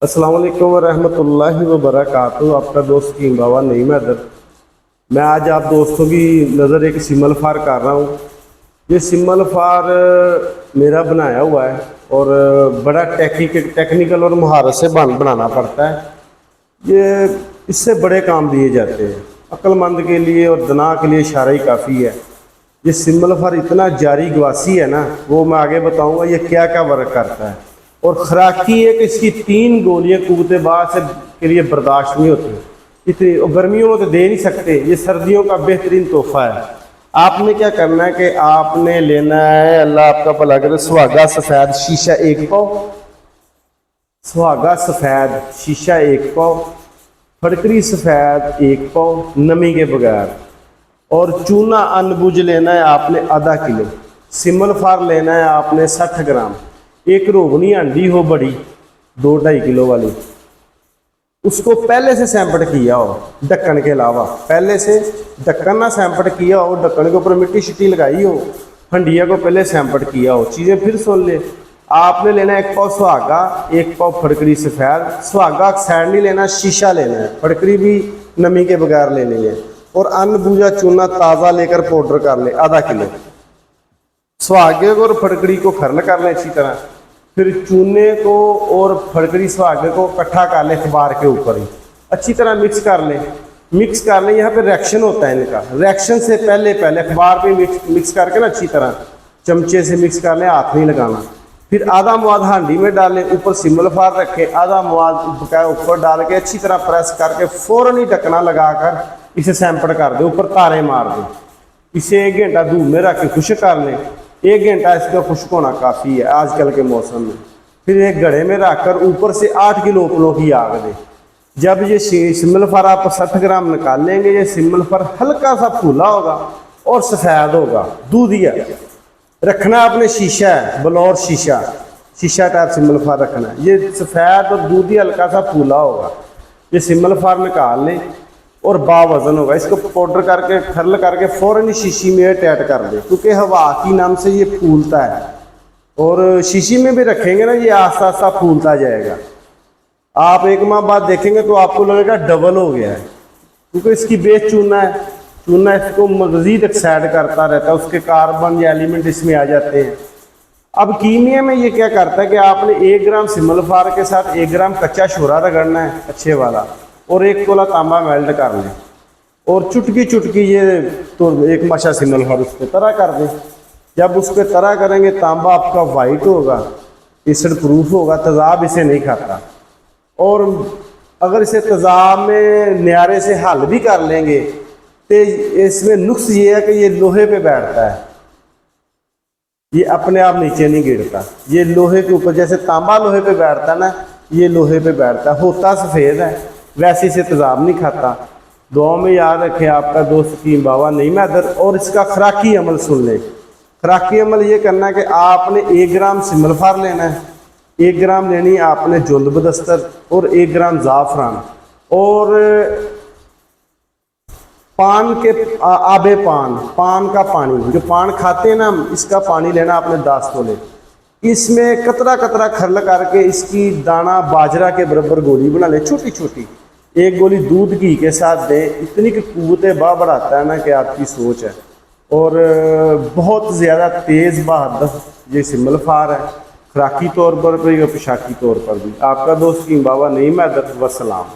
अस्सलाम वालेकुम वरहमतुल्लाहि वबरकातुहू। आपका दोस्त कीम बाबा नईम हैदर। मैं आज आप दोस्तों की नज़र एक सिमल फार कर रहा हूँ। ये सिमल फार मेरा बनाया हुआ है और बड़ा टेक्निकल और महारत से बनाना पड़ता है। ये इससे बड़े काम दिए जाते हैं। अक्लमंद के लिए और दना के लिए इशारा ही काफ़ी है। ये सिमल फार इतना जारी गवासी है ना, वो मैं आगे बताऊँगा ये क्या क्या वर्क करता है। और खुराकी है कि इसकी 3 गोलियां कुत्ते बाज से के लिए बर्दाश्त नहीं होती इतनी, और गर्मियों में तो दे नहीं सकते। ये सर्दियों का बेहतरीन तोहफा है। आपने क्या करना है कि आपने लेना है, अल्लाह आपका भला करे, सुहागा सफ़ेद शीशा 1 पाव, सुहागा सफ़ेद शीशा 1 पाव, फटकरी सफ़ेद 1 पाव नमी के बगैर, और चूना अनबुझ लेना है आपने आधा किलो। सिमल फार लेना है आपने 60 ग्राम। एक रोगनी हांडी हो बड़ी 2-2.5 किलो वाली, उसको पहले से सैंपट किया हो ढक्कन के अलावा, पहले से ढक्कन ना सैंपट किया हो, ढक्कन के ऊपर मिट्टी शिट्टी लगाई हो, हंडिया को पहले सैंपट किया हो। चीज़ें फिर सुन ले। आपने लेना 1 पाव सुहागा, 1 पाव फटकरी सफ़ेद। सुहागा साइड नहीं लेना, शीशा लेना है। फटकरी भी नमी के बगैर लेनी है। और अनबूझा चूना ताज़ा लेकर पाउडर कर ले आधा किलो। सुहागे को और फटकरी को खरल कर लें अच्छी तरह। फिर चूने को और फटकरी सुहागे को इकट्ठा कर लें अखबार के ऊपर ही, अच्छी तरह मिक्स कर लें। मिक्स कर लें। यहाँ पे रिएक्शन होता है इनका। रिएक्शन से पहले अखबार पे मिक्स करके ना अच्छी तरह चमचे से मिक्स कर लें, हाथ नहीं लगाना। फिर आधा मवाद हांडी में डालें, ऊपर सिमल फार रखें, आधा मवाद ऊपर डाल के अच्छी तरह प्रेस करके फ़ौरन ही ढकना लगाकर इसे सैंपट कर दें, ऊपर तारे मार दें। इसे 1 घंटा धूप में रख के खुश्क कर लें। 1 घंटा इसका खुश्क होना काफ़ी है आजकल के मौसम में। फिर एक घड़े में रखकर ऊपर से 8 किलो उपलों की आग दें। जब ये सिमल फार आप 60 ग्राम निकाल लेंगे, ये सिमल फार हल्का सा फूला होगा और सफ़ेद होगा, दूधिया। रखना आपने शीशा है, बलौर शीशा टाइप सिमल फार रखना है। ये सफ़ेद और दूधी हल्का सा फूला होगा। ये सिमल फार निकाल लें और बावजन होगा। इसको पाउडर करके खरल करके फ़ौरन ही शीशी में टाइट कर दें, क्योंकि हवा की नाम से ये फूलता है। और शीशी में भी रखेंगे ना, ये आस्ता आस्ता फूलता जाएगा। आप 1 माह बाद देखेंगे तो आपको लगेगा डबल हो गया है, क्योंकि इसकी बेस चूना है। चूना इसको मज़ीद एक्साइड करता रहता है, उसके कार्बन या एलिमेंट इसमें आ जाते हैं। अब कीमिया में ये क्या करता है कि आपने 1 ग्राम सिमल फार के साथ 1 ग्राम कच्चा शोरा रगड़ना है अच्छे वाला, और 1 तोला तांबा मेल्ट कर लें, और चुटकी ये तो 1 माशा सिमल फार उस पर तरह कर दें। जब उस पर तरह करेंगे तांबा आपका वाइट होगा, एसिड प्रूफ होगा, तेज़ाब इसे नहीं खाता। और अगर इसे तेज़ाब में न्यारे से हल भी कर लेंगे तो इसमें नुक्स ये है कि ये लोहे पे बैठता है, ये अपने आप नीचे नहीं गिरता। ये लोहे के ऊपर, जैसे तांबा लोहे पे बैठता ना, ये लोहे पे बैठता। होता सफ़ेद है, वैसे से तेज़ाब नहीं खाता। दुआ में याद रखें आपका दोस्त कीम बाबा नईम हैदर। और इसका खुराकी अमल सुन लें। खुराकी अमल ये करना है कि आपने 1 ग्राम सिमल फार लेना है, 1 ग्राम लेनी है आपने जुल्द बदस्तर, और 1 ग्राम ज़ाफ़रान, और पान के आबे पान का पानी, जो पान खाते हैं ना, इसका पानी लेना आपने 10 तोले। इसमें कतरा कतरा खरल करके इसकी दाना बाजरा के बराबर गोली बना ले, छोटी छोटी। 1 गोली दूध घी के साथ दें। इतनी कि कुव्वत बा बढ़ाता है ना कि आपकी सोच है। और बहुत ज़्यादा तेज़ बहादुर ये सिमल फार है, खुराकी तौर पर भी और पोशाकी तौर पर भी। आपका दोस्त कीम बाबा नईम हैदर। वस्सलाम।